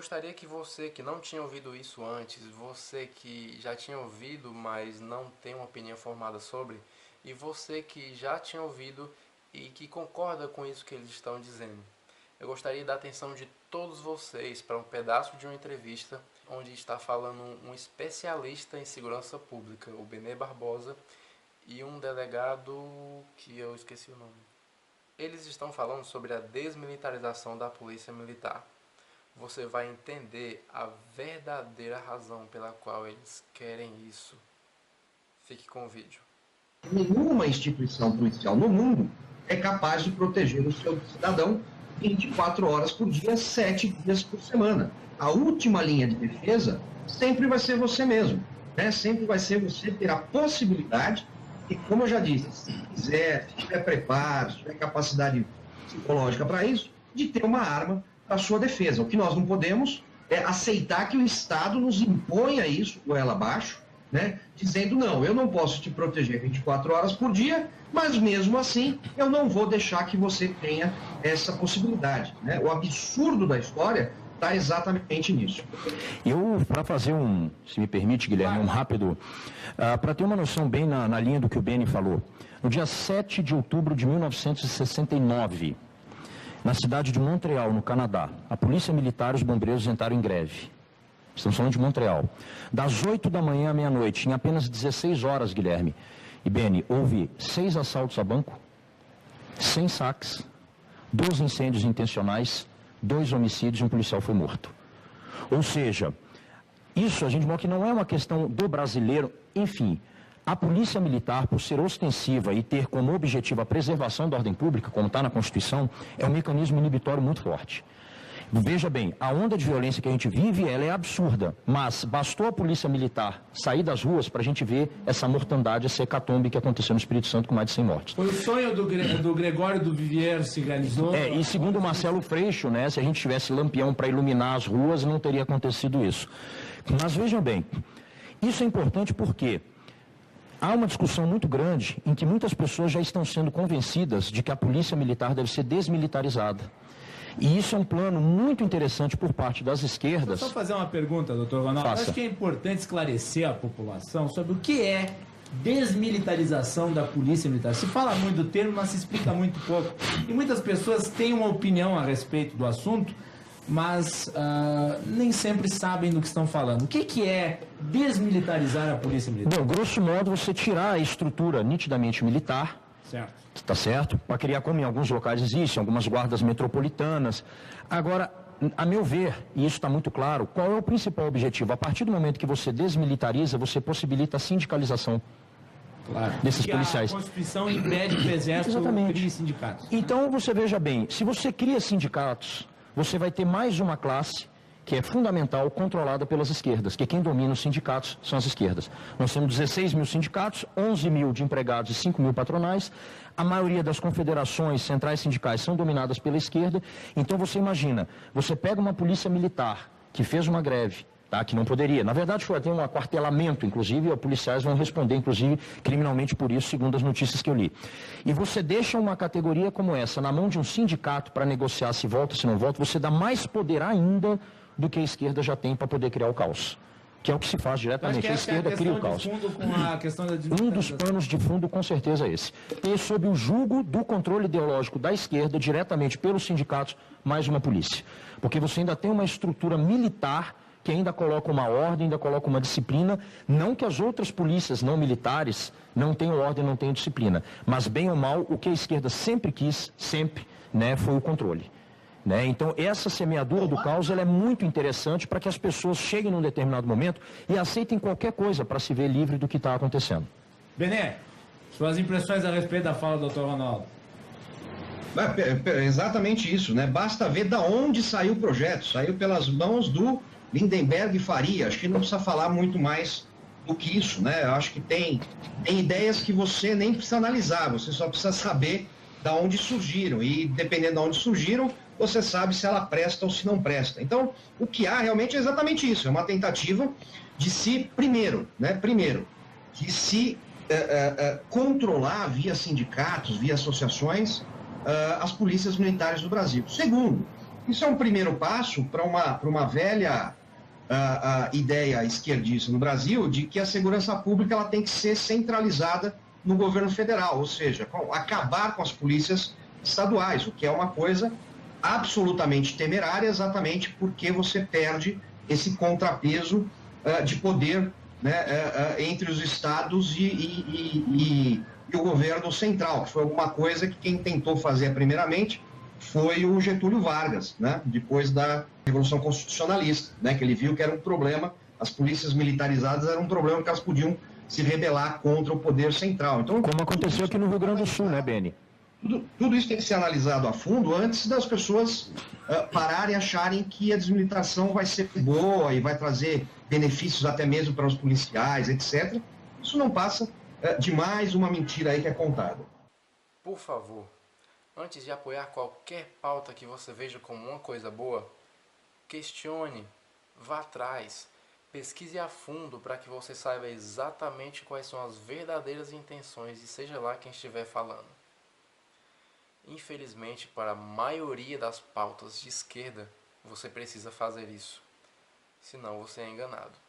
gostaria que você que não tinha ouvido isso antes, você que já tinha ouvido, mas não tem uma opinião formada sobre, e você que já tinha ouvido e que concorda com isso que eles estão dizendo. Eu gostaria da atenção de todos vocês para um pedaço de uma entrevista onde está falando um especialista em segurança pública, o Benê Barbosa, e um delegado que eu esqueci o nome. Eles estão falando sobre a desmilitarização da polícia militar. Você vai entender a verdadeira razão pela qual eles querem isso. Fique com o vídeo. Nenhuma instituição policial no mundo é capaz de proteger o seu cidadão 24 horas por dia, 7 dias por semana. A última linha de defesa sempre vai ser você mesmo, né? Sempre vai ser você ter a possibilidade, e como eu já disse, se quiser, se tiver preparo, se tiver capacidade psicológica para isso, de ter uma arma para a sua defesa. O que nós não podemos é aceitar que o Estado nos imponha isso, goela abaixo, né? Dizendo, não, eu não posso te proteger 24 horas por dia, mas mesmo assim eu não vou deixar que você tenha essa possibilidade, né? O absurdo da história está exatamente nisso. Eu, para fazer se me permite, Guilherme, um rápido, para ter uma noção bem na linha do que o Beni falou, no dia 7 de outubro de 1969, na cidade de Montreal, no Canadá, a polícia militar e os bombeiros entraram em greve. Estamos falando de Montreal. Das 8 da manhã à meia-noite, em apenas 16 horas, Guilherme e Beni, houve 6 assaltos a banco, 100 saques, 12 incêndios intencionais, 2 homicídios e um policial foi morto. Ou seja, isso a gente mostra que não é uma questão do brasileiro, enfim. A polícia militar, por ser ostensiva e ter como objetivo a preservação da ordem pública, como está na Constituição, é um mecanismo inibitório muito forte. Veja bem, a onda de violência que a gente vive, ela é absurda, mas bastou a polícia militar sair das ruas para a gente ver essa mortandade, essa hecatombe que aconteceu no Espírito Santo com mais de 100 mortes. Foi o sonho do Gregório do Vivier se realizou? E segundo o Marcelo Freixo, né, se a gente tivesse lampião para iluminar as ruas, não teria acontecido isso. Mas vejam bem, isso é importante porque há uma discussão muito grande em que muitas pessoas já estão sendo convencidas de que a polícia militar deve ser desmilitarizada. E isso é um plano muito interessante por parte das esquerdas. Deixa eu só fazer uma pergunta, doutor Ronaldo. Faça. Acho que é importante esclarecer a população sobre o que é desmilitarização da polícia militar. Se fala muito do termo, mas se explica muito pouco. E muitas pessoas têm uma opinião a respeito do assunto, mas nem sempre sabem do que estão falando. O que é desmilitarizar a polícia militar? Bom, grosso modo, você tirar a estrutura nitidamente militar. Certo. Tá certo? Para criar, como em alguns locais existem, algumas guardas metropolitanas. Agora, a meu ver, e isso está muito claro, qual é o principal objetivo? A partir do momento que você desmilitariza, você possibilita a sindicalização desses policiais. A Constituição impede que o Exército crie sindicatos. Então, você veja bem, se você cria sindicatos, você vai ter mais uma classe que é fundamental, controlada pelas esquerdas, que quem domina os sindicatos são as esquerdas. Nós temos 16 mil sindicatos, 11 mil de empregados e 5 mil patronais. A maioria das confederações centrais sindicais são dominadas pela esquerda. Então você imagina, você pega uma polícia militar que fez uma greve, tá, que não poderia. Na verdade, foi até um aquartelamento, inclusive, e os policiais vão responder, inclusive, criminalmente por isso, segundo as notícias que eu li. E você deixa uma categoria como essa na mão de um sindicato para negociar se volta, se não volta, você dá mais poder ainda do que a esquerda já tem para poder criar o caos. Que é o que se faz diretamente. A esquerda cria o caos. Um dos panos de fundo, com certeza, é esse. E sob o jugo do controle ideológico da esquerda, diretamente pelos sindicatos, mais uma polícia. Porque você ainda tem uma estrutura militar que ainda coloca uma ordem, ainda coloca uma disciplina. Não que as outras polícias não militares não tenham ordem, não tenham disciplina. Mas, bem ou mal, o que a esquerda sempre quis, sempre, né, foi o controle. Né? Então, essa semeadura do caos ela é muito interessante para que as pessoas cheguem num determinado momento e aceitem qualquer coisa para se ver livre do que está acontecendo. Benê, suas impressões a respeito da fala do Dr. Ronaldo. Exatamente isso, né? Basta ver da onde saiu o projeto. Saiu pelas mãos do Lindenberg e Faria. Acho que não precisa falar muito mais do que isso, né? Acho que tem ideias que você nem precisa analisar, você só precisa saber da onde surgiram. E dependendo de onde surgiram, você sabe se ela presta ou se não presta. Então, o que há realmente é exatamente isso, é uma tentativa de se, primeiro, que se controlar via sindicatos, via associações, as polícias militares do Brasil. Segundo, Isso é um primeiro passo para uma velha ideia esquerdista no Brasil de que a segurança pública ela tem que ser centralizada no governo federal, ou seja, acabar com as polícias estaduais, o que é uma coisa absolutamente temerária, exatamente porque você perde esse contrapeso de poder, né, entre os estados e o governo central. Foi alguma coisa que quem tentou fazer primeiramente foi o Getúlio Vargas, né, depois da Revolução Constitucionalista, né, que ele viu que era um problema, as polícias militarizadas eram um problema que elas podiam se rebelar contra o poder central. Então, como aconteceu aqui no Rio Grande do Sul, né, Beni? Tudo isso tem que ser analisado a fundo antes das pessoas pararem e acharem que a desmilitarização vai ser boa e vai trazer benefícios até mesmo para os policiais, etc. Isso não passa de mais uma mentira aí que é contada. Por favor, antes de apoiar qualquer pauta que você veja como uma coisa boa, questione, vá atrás, pesquise a fundo para que você saiba exatamente quais são as verdadeiras intenções e seja lá quem estiver falando. Infelizmente, para a maioria das pautas de esquerda, você precisa fazer isso. Senão você é enganado.